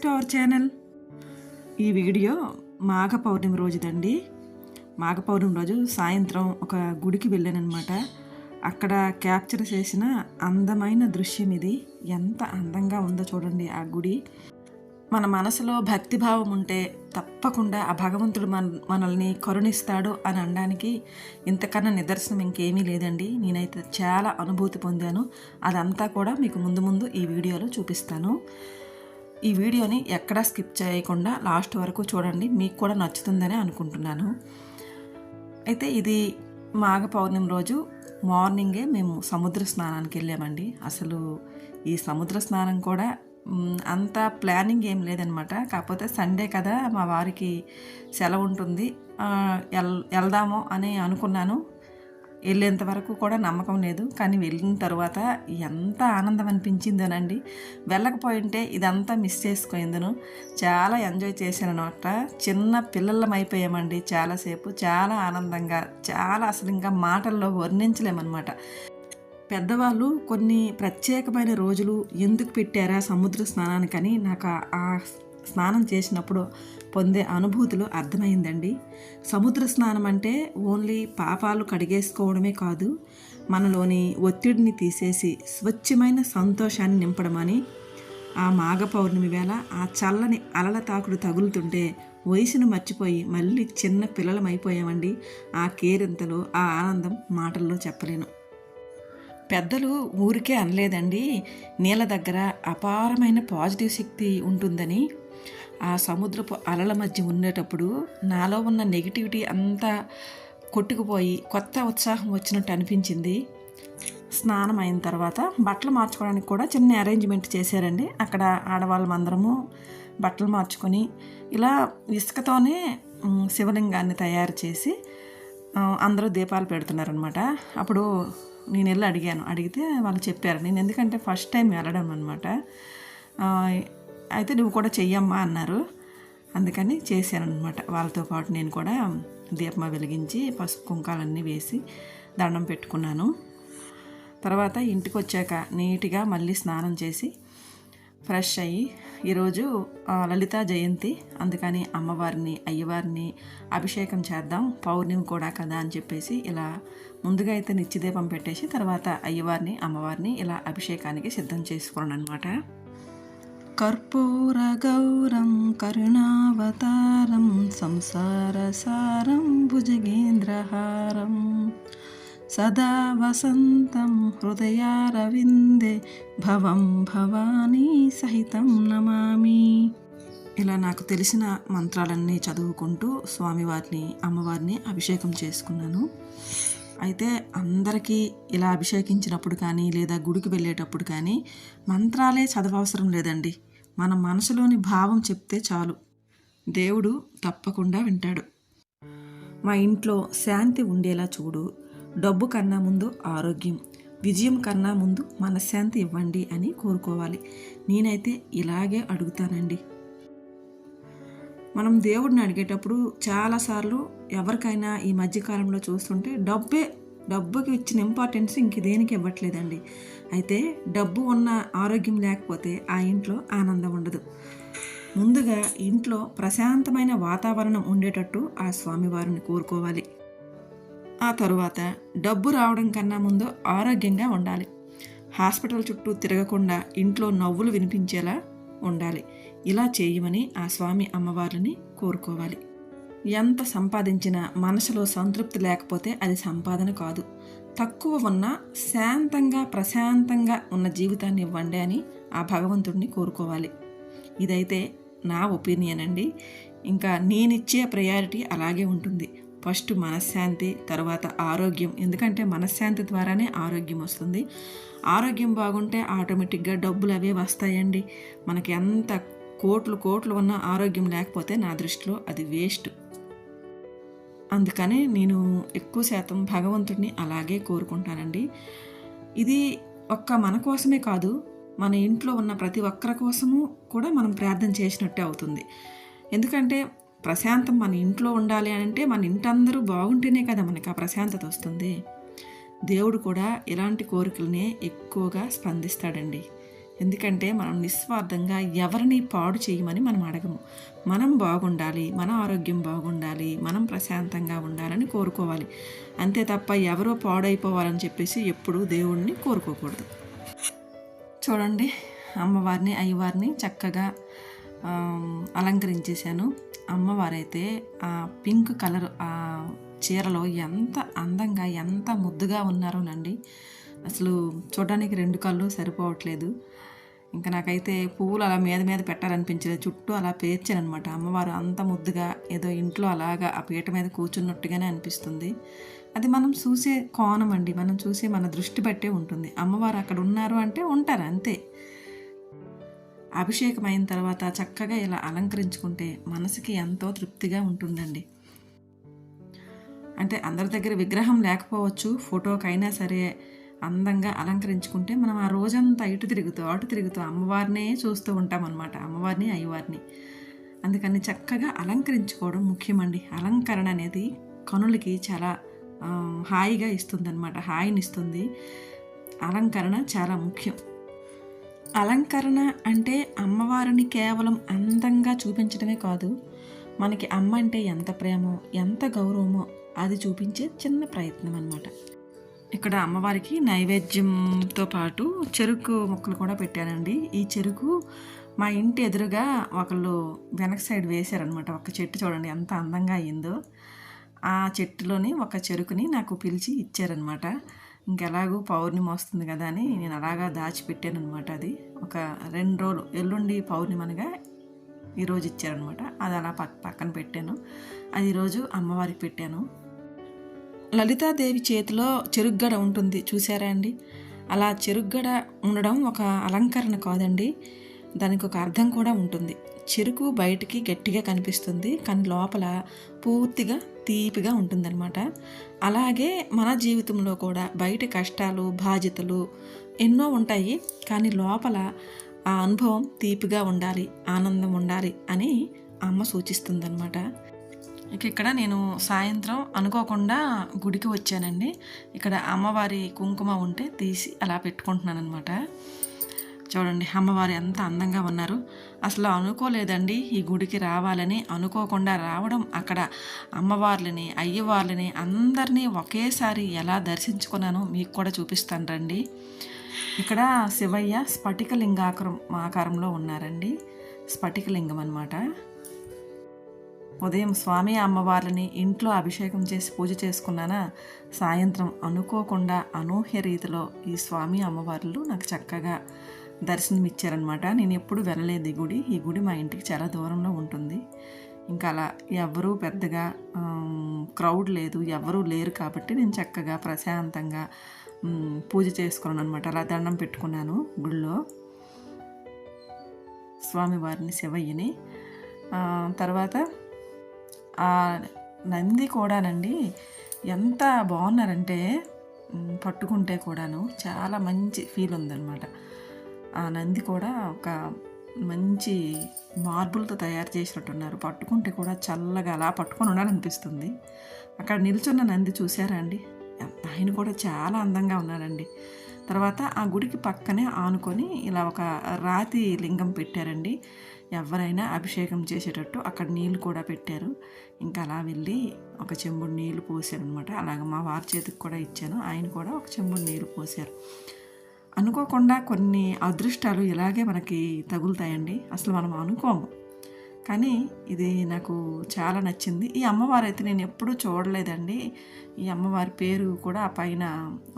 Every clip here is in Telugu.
To our channel. ఈ వీడియో మాఘ పౌర్ణమి రోజుదండి. మాఘ పౌర్ణమి రోజు సాయంత్రం ఒక గుడికి వెళ్ళానమాట. అక్కడ క్యాప్చర్ చేసిన అందమైన దృశ్యం ఇది. ఎంత అందంగా ఉందో చూడండి ఆ గుడి. మన మనసులో భక్తిభావం ఉంటే తప్పకుండా ఆ భగవంతుడు మనల్ని కరుణిస్తాడు అని అనడానికి ఇంతకన్నా నిదర్శనం ఇంకేమీ లేదండి. నేనైతే చాలా అనుభూతి పొందాను. అదంతా కూడా మీకు ముందు ఈ వీడియోలో చూపిస్తాను. ఈ వీడియోని ఎక్కడా స్కిప్ చేయకుండా లాస్ట్ వరకు చూడండి, మీకు కూడా నచ్చుతుందని అనుకుంటున్నాను. అయితే ఇది మాఘ పౌర్ణమి రోజు మార్నింగే మేము సముద్ర స్నానానికి వెళ్ళామండి. అసలు ఈ సముద్ర స్నానం కూడా అంత ప్లానింగ్ ఏం లేదనమాట. కాకపోతే సండే కదా, మా వారికి సెలవు ఉంటుంది, వెళ్దాము అని అనుకున్నాను. వెళ్ళేంత వరకు కూడా నమ్మకం లేదు, కానీ వెళ్ళిన తర్వాత ఎంత ఆనందం అనిపించిందోనండి. వెళ్ళకపోయింటే ఇదంతా మిస్ చేసుకుందును. చాలా ఎంజాయ్ చేశాను అనమాట. చిన్న పిల్లలం అయిపోయామండి చాలాసేపు. చాలా ఆనందంగా, చాలా అసలు ఇంకా మాటల్లో వర్ణించలేమన్నమాట. పెద్దవాళ్ళు కొన్ని ప్రత్యేకమైన రోజులు ఎందుకు పెట్టారా సముద్ర స్నానానికని నాకు ఆ స్నానం చేసినప్పుడు పొందే అనుభూతులు అర్థమైందండి. సముద్ర స్నానం అంటే ఓన్లీ పాపాలు కడిగేసుకోవడమే కాదు, మనలోని ఒత్తిడిని తీసేసి స్వచ్ఛమైన సంతోషాన్ని నింపడమని. ఆ మాఘ పౌర్ణమి వేళ ఆ చల్లని అలల తాకుడు తగులుతుంటే వయసును మర్చిపోయి మళ్ళీ చిన్న పిల్లలం అయిపోయామండి. ఆ కేరింతలు, ఆ ఆనందం మాటల్లో చెప్పలేను. పెద్దలు ఊరికే అనలేదండి, నీళ్ళ దగ్గర అపారమైన పాజిటివ్ శక్తి ఉంటుందని. ఆ సముద్రపు అలల మధ్య ఉండేటప్పుడు నాలో ఉన్న నెగిటివిటీ అంతా కొట్టుకుపోయి కొత్త ఉత్సాహం వచ్చినట్టు అనిపించింది. స్నానం అయిన తర్వాత బట్టలు మార్చుకోవడానికి కూడా చిన్న అరేంజ్మెంట్ చేశారండి. అక్కడ ఆడవాళ్ళమందరము బట్టలు మార్చుకొని ఇలా ఇసుకతోనే శివలింగాన్ని తయారు చేసి అందరూ దీపాలు పెడుతున్నారనమాట. అప్పుడు నేను వెళ్ళి అడిగితే వాళ్ళు చెప్పారు. నేను ఎందుకంటే ఫస్ట్ టైం వెళ్ళడం అనమాట. అయితే నువ్వు కూడా చెయ్యమ్మా అన్నారు. అందుకని చేశాను అనమాట. వాళ్ళతో పాటు నేను కూడా దీపం వెలిగించి పసుపు కుంకాలన్నీ వేసి దండం పెట్టుకున్నాను. తర్వాత ఇంటికి వచ్చాక నీట్గా మళ్ళీ స్నానం చేసి ఫ్రెష్ అయ్యి, ఈరోజు లలితా జయంతి, అందుకని అమ్మవారిని అయ్యవారిని అభిషేకం చేద్దాం, పౌర్ణమి కూడా కదా అని చెప్పేసి ఇలా ముందుగా అయితే నిత్యదీపం పెట్టేసి తర్వాత అయ్యవారిని అమ్మవారిని ఇలా అభిషేకానికి సిద్ధం చేసుకున్నాను అనమాట. కర్పూర గౌరం కరుణావతారం సంసారసారం భుజగేంద్రహారం సదా వసంతం హృదయారవిందే భవం భవానీ సహితం నమామి. ఇలా నాకు తెలిసిన మంత్రాలన్నీ చదువుకుంటూ స్వామివారిని అమ్మవారిని అభిషేకం చేసుకున్నాను. అయితే అందరికీ ఇలా అభిషేకించినప్పుడు కానీ లేదా గుడికి వెళ్ళేటప్పుడు కానీ మంత్రాలే చదవవసరం లేదండి. మన మనసులోని భావం చెప్తే చాలు, దేవుడు తప్పకుండా వింటాడు. మా ఇంట్లో శాంతి ఉండేలా చూడు, డబ్బు కన్నా ముందు ఆరోగ్యం, విజయం కన్నా ముందు మనశ్శాంతి ఇవ్వండి అని కోరుకోవాలి. నేనైతే ఇలాగే అడుగుతానండి. మనం దేవుడిని అడిగేటప్పుడు చాలాసార్లు ఎవరికైనా ఈ మధ్యకాలంలో చూస్తుంటే డబ్బుకి ఇచ్చిన ఇంపార్టెన్స్ ఇంక దేనికి ఇవ్వట్లేదండి. అయితే డబ్బు ఉన్న ఆరోగ్యం లేకపోతే ఆ ఇంట్లో ఆనందం ఉండదు. ముందుగా ఇంట్లో ప్రశాంతమైన వాతావరణం ఉండేటట్టు ఆ స్వామివారిని కోరుకోవాలి. ఆ తరువాత డబ్బు రావడం కన్నా ముందు ఆరోగ్యంగా ఉండాలి. హాస్పిటల్ చుట్టూ తిరగకుండా ఇంట్లో నవ్వులు వినిపించేలా ఉండాలి. ఇలా చేయమని ఆ స్వామి అమ్మవారిని కోరుకోవాలి. ఎంత సంపాదించినా మనసులో సంతృప్తి లేకపోతే అది సంపాదన కాదు. తక్కువ ఉన్నా శాంతంగా ప్రశాంతంగా ఉన్న జీవితాన్ని ఇవ్వండి అని ఆ భగవంతుడిని కోరుకోవాలి. ఇదైతే నా ఒపీనియన్ అండి. ఇంకా నేనిచ్చే ప్రయారిటీ అలాగే ఉంటుంది. ఫస్ట్ మనశ్శాంతి, తర్వాత ఆరోగ్యం. ఎందుకంటే మనశ్శాంతి ద్వారానే ఆరోగ్యం వస్తుంది. ఆరోగ్యం బాగుంటే ఆటోమేటిక్గా డబ్బులు అవే వస్తాయండి. మనకి ఎంత కోట్లు ఉన్న ఆరోగ్యం లేకపోతే నా దృష్టిలో అది వేస్ట్. అందుకని నేను ఎక్కువ శాతం భగవంతుడిని అలాగే కోరుకుంటానండి. ఇది ఒక్క మన కోసమే కాదు, మన ఇంట్లో ఉన్న ప్రతి ఒక్కరి కోసము కూడా మనం ప్రార్థన చేసినట్టే అవుతుంది. ఎందుకంటే ప్రశాంతం మన ఇంట్లో ఉండాలి అంటే మన ఇంటందరూ బాగుంటేనే కదా మనకు ఆ ప్రశాంతత వస్తుంది. దేవుడు కూడా ఇలాంటి కోరికలనే ఎక్కువగా స్పందిస్తాడండి. ఎందుకంటే మనం నిస్వార్థంగా ఎవరిని పాడు చేయమని మనం అడగము. మనం బాగుండాలి, మన ఆరోగ్యం బాగుండాలి, మనం ప్రశాంతంగా ఉండాలని కోరుకోవాలి. అంతే తప్ప ఎవరో పాడైపోవాలని చెప్పేసి ఎప్పుడూ దేవుణ్ణి కోరుకోకూడదు. చూడండి, అమ్మవారిని అయ్యవారిని చక్కగా అలంకరించేశాను. అమ్మవారైతే ఆ పింక్ కలర్ ఆ చీరలో ఎంత అందంగా ఎంత ముద్దుగా ఉన్నారోనండి. అసలు చూడడానికి 2 కళ్ళు సరిపోవట్లేదు. ఇంకా నాకైతే పువ్వులు అలా మీద మీద పెట్టాలనిపించలేదు. చుట్టూ అలా పేర్చానమాట. అమ్మవారు అంత ముద్దుగా ఏదో ఇంట్లో అలాగా ఆ పీట మీద కూర్చున్నట్టుగానే అనిపిస్తుంది. అది మనం చూసే కోణం అండి. మనం చూసే మన దృష్టి బట్టే ఉంటుంది. అమ్మవారు అక్కడ ఉన్నారు అంటే ఉంటారు అంతే. అభిషేకం అయిన తర్వాత చక్కగా ఇలా అలంకరించుకుంటే మనసుకి ఎంతో తృప్తిగా ఉంటుందండి. అంటే అందరి దగ్గర విగ్రహం లేకపోవచ్చు, ఫోటోకైనా సరే అందంగా అలంకరించుకుంటే మనం ఆ రోజంతా ఇటు తిరుగుతూ అమ్మవారినే చూస్తూ ఉంటాం అన్నమాట. అమ్మవారిని అయ్యవారిని. అందుకని చక్కగా అలంకరించుకోవడం ముఖ్యమండి. అలంకరణ అనేది కనులకి చాలా హాయిగా ఇస్తుందన్నమాట, హాయినిస్తుంది. అలంకరణ చాలా ముఖ్యం. అలంకరణ అంటే అమ్మవారిని కేవలం అందంగా చూపించడమే కాదు, మనకి అమ్మ అంటే ఎంత ప్రేమో ఎంత గౌరవమో అది చూపించే చిన్న ప్రయత్నం అన్నమాట. ఇక్కడ అమ్మవారికి నైవేద్యంతో పాటు చెరుకు ముక్కలు కూడా పెట్టానండి. ఈ చెరుకు మా ఇంటి ఎదురుగా ఒకళ్ళు వెనక సైడ్ వేశారనమాట. ఒక చెట్టు చూడండి ఎంత అందంగా అయ్యిందో. ఆ చెట్టులోని ఒక చెరుకుని నాకు పిలిచి ఇచ్చారనమాట. ఇంకెలాగూ పౌర్ణమి వస్తుంది కదా అని నేను అలాగా దాచిపెట్టాను అనమాట. అది ఒక 2 రోజులు, ఎల్లుండి పౌర్ణమి అనగా ఈరోజు ఇచ్చారనమాట. అది అలా పక్కన పెట్టాను. అది ఈరోజు అమ్మవారికి పెట్టాను. లలితాదేవి చేతిలో చెరుగ్గడ ఉంటుంది చూసారా అండి. అలా చెరుగ్గడ ఉండడం ఒక అలంకరణ కాదండి, దానికి ఒక అర్థం కూడా ఉంటుంది. చెరుకు బయటికి గట్టిగా కనిపిస్తుంది, కానీ లోపల పూర్తిగా తీపిగా ఉంటుందన్నమాట. అలాగే మన జీవితంలో కూడా బయట కష్టాలు బాధ్యతలు ఎన్నో ఉంటాయి, కానీ లోపల ఆ అనుభవం తీపిగా ఉండాలి, ఆనందం ఉండాలి అని అమ్మ సూచిస్తుందన్నమాట. ఇక్కడ నేను సాయంత్రం అనుకోకుండా గుడికి వచ్చానండి. ఇక్కడ అమ్మవారి కుంకుమ ఉంటే తీసి అలా పెట్టుకుంటున్నాను అనమాట. చూడండి అమ్మవారు ఎంత అందంగా ఉన్నారు. అసలు అనుకోలేదండి ఈ గుడికి రావాలని. అనుకోకుండా రావడం, అక్కడ అమ్మవార్లని అయ్యవార్లని అందరినీ ఒకేసారి ఎలా దర్శించుకున్నానో మీకు కూడా చూపిస్తాను రండి. ఇక్కడ శివయ్య ఆకారంలో ఉన్నారండి. స్ఫటికలింగం అన్నమాట. ఉదయం స్వామి అమ్మవారిని ఇంట్లో అభిషేకం చేసి పూజ చేసుకున్నానా, సాయంత్రం అనుకోకుండా అనూహ్య రీతిలో ఈ స్వామి అమ్మవార్లు నాకు చక్కగా దర్శనమిచ్చారనమాట. నేను ఎప్పుడు వెళ్ళలేదు ఈ గుడి. ఈ గుడి మా ఇంటికి చాలా దూరంలో ఉంటుంది. ఇంకా అలా ఎవరూ పెద్దగా క్రౌడ్ లేదు, ఎవరూ లేరు కాబట్టి నేను చక్కగా ప్రశాంతంగా పూజ చేసుకున్నాను అనమాట. అలా దండం పెట్టుకున్నాను గుళ్ళో స్వామివారిని, శివయ్యని. తర్వాత ఆ నంది కూడానండి ఎంత బాగున్నారంటే పట్టుకుంటే కూడాను చాలా మంచి ఫీల్ ఉందన్నమాట. ఆ నంది కూడా ఒక మంచి మార్బుల్తో తయారు చేసినట్టున్నారు. పట్టుకుంటే కూడా చల్లగా అలా పట్టుకొని ఉండాలనిపిస్తుంది. అక్కడ నిల్చున్న నంది చూసారా అండి, ఆయన కూడా చాలా అందంగా ఉన్నాడండి. తర్వాత ఆ గుడికి పక్కనే ఆనుకొని ఇలా ఒక రాతి లింగం పెట్టారండి. ఎవరైనా అభిషేకం చేసేటట్టు అక్కడ నీళ్ళు కూడా పెట్టారు. ఇంకా అలా వెళ్ళి ఒక చెంబుడు నీళ్ళు పోసారనమాట. అలాగే మా వారి చేతికి కూడా ఇచ్చాను, ఆయన కూడా ఒక చెంబుడు నీళ్ళు పోసారు. అనుకోకుండా కొన్ని అదృష్టాలు ఇలాగే మనకి తగులుతాయండి. అసలు మనం అనుకోము, కానీ ఇది నాకు చాలా నచ్చింది. ఈ అమ్మవారు అయితే నేను ఎప్పుడూ చూడలేదండి. ఈ అమ్మవారి పేరు కూడా ఆ పైన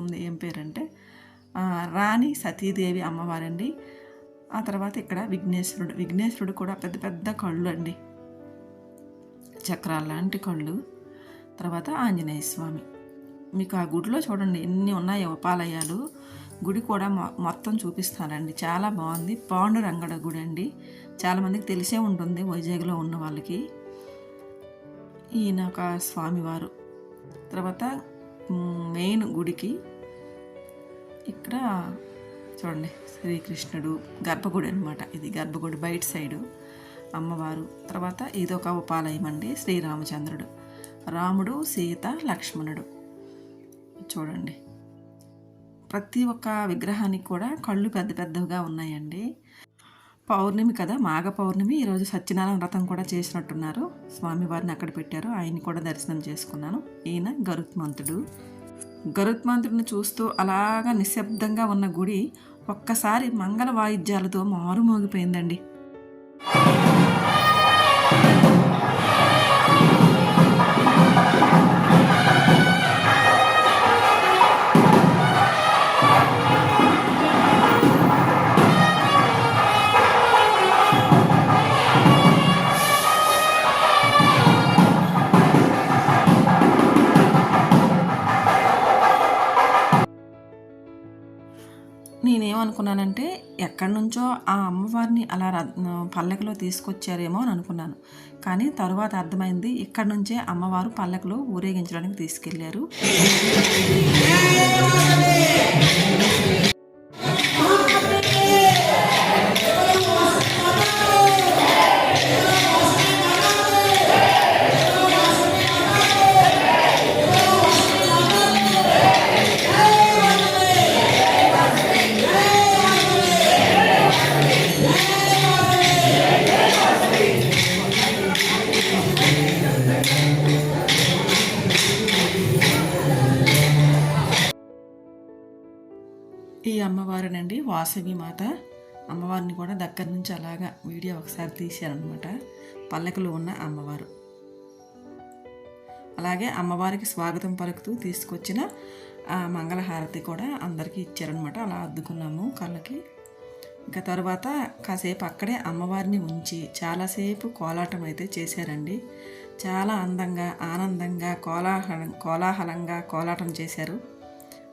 ఉంది. ఏం పేరంటే రాణి సతీదేవి అమ్మవారండి. ఆ తర్వాత ఇక్కడ విఘ్నేశ్వరుడు కూడా పెద్ద పెద్ద కళ్ళు అండి, చక్రాల లాంటి కళ్ళు. తర్వాత ఆంజనేయ స్వామి. మీకు ఆ గుడిలో చూడండి ఎన్ని ఉన్నాయో ఉపాలయాలు. గుడి కూడా మొత్తం చూపిస్తానండి, చాలా బాగుంది. పాండురంగడ గుడి అండి, చాలామందికి తెలిసే ఉంటుంది వైజాగ్లో ఉన్న వాళ్ళకి. ఈయన ఒక స్వామివారు. తర్వాత మెయిన్ గుడికి ఇక్కడ చూడండి శ్రీకృష్ణుడు, గర్భగుడి అనమాట. ఇది గర్భగుడి బయట సైడు అమ్మవారు. తర్వాత ఇదొక ఉపాలయం అండి, శ్రీరామచంద్రుడు, రాముడు, సీత, లక్ష్మణుడు. చూడండి ప్రతి ఒక్క విగ్రహానికి కూడా కళ్ళు పెద్ద పెద్దవిగా ఉన్నాయండి. పౌర్ణమి కదా, మాఘ పౌర్ణమి. ఈరోజు సత్యనారాయణ వ్రతం కూడా చేసినట్టున్నారు. స్వామివారిని అక్కడ పెట్టారు, ఆయన్ని కూడా దర్శనం చేసుకున్నాను. ఈయన గరుత్మంతుడు. గరుత్మంతుడిని చూస్తూ అలాగా నిశ్శబ్దంగా ఉన్న గుడి ఒక్కసారి మంగళ వాయిద్యాలతో మారుమోగిపోయిందండి. నేనేమనుకున్నానంటే ఎక్కడి నుంచో ఆ అమ్మవారిని అలా పల్లకిలో తీసుకొచ్చారేమో అని అనుకున్నాను. కానీ తరువాత అర్థమైంది, ఇక్కడి నుంచే అమ్మవారు పల్లకిలో ఊరేగించడానికి తీసుకెళ్లారు. ఈ అమ్మవారినండి వాసవి మాత. అమ్మవారిని కూడా దగ్గర నుంచి అలాగా వీడియో ఒకసారి తీశారనమాట. పల్లకిలో ఉన్న అమ్మవారు. అలాగే అమ్మవారికి స్వాగతం పలుకుతూ తీసుకొచ్చిన మంగళహారతి కూడా అందరికీ ఇచ్చారనమాట. అలా అద్దుకున్నాము కళ్ళకి. ఇంకా తర్వాత కాసేపు అక్కడే అమ్మవారిని ఉంచి చాలాసేపు కోలాటం అయితే చేశారండి. చాలా అందంగా, ఆనందంగా, కోలాహలంగా కోలాటం చేశారు.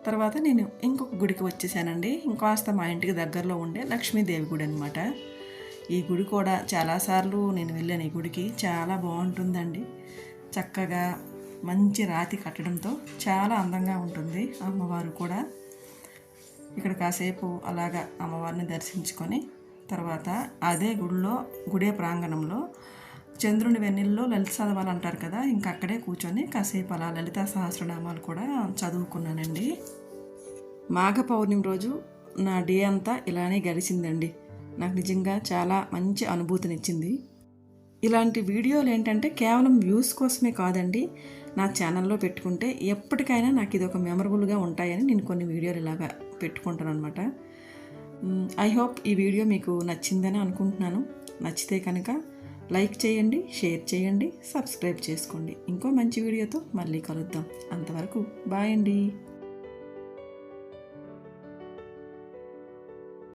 తర్వాత నేను ఇంకొక గుడికి వచ్చేసానండి. ఇంకాస్త మా ఇంటికి దగ్గరలో ఉండే లక్ష్మీదేవి గుడి అనమాట. ఈ గుడి కూడా చాలాసార్లు నేను వెళ్ళాను. ఈ గుడికి చాలా బాగుంటుందండి. చక్కగా మంచి రాతి కట్టడంతో చాలా అందంగా ఉంటుంది అమ్మవారు కూడా. ఇక్కడ కాసేపు అలాగా అమ్మవారిని దర్శించుకొని తర్వాత అదే గుడే ప్రాంగణంలో చంద్రుని వెన్నెల్లో లలిత చదవాలంటారు కదా, ఇంకా అక్కడే కూర్చొని కాసేపు అలా లలితా సహస్రనామాలు కూడా చదువుకున్నానండి. మాఘ పౌర్ణమి రోజు నా డే అంతా ఇలానే గడిచిందండి. నాకు నిజంగా చాలా మంచి అనుభూతినిచ్చింది. ఇలాంటి వీడియోలు ఏంటంటే కేవలం వ్యూస్ కోసమే కాదండి, నా ఛానల్లో పెట్టుకుంటే ఎప్పటికైనా నాకు ఇది ఒక మెమరబుల్గా ఉంటాయని నేను కొన్ని వీడియోలు ఇలాగా పెట్టుకుంటాను అనమాట. ఐ హోప్ ఈ వీడియో మీకు నచ్చిందని అనుకుంటున్నాను. నచ్చితే కనుక లైక్ చేయండి, షేర్ చేయండి, సబ్స్క్రైబ్ చేసుకోండి. ఇంకో మంచి వీడియోతో మళ్ళీ కలుద్దాం. అంతవరకు బాయ్ అండి.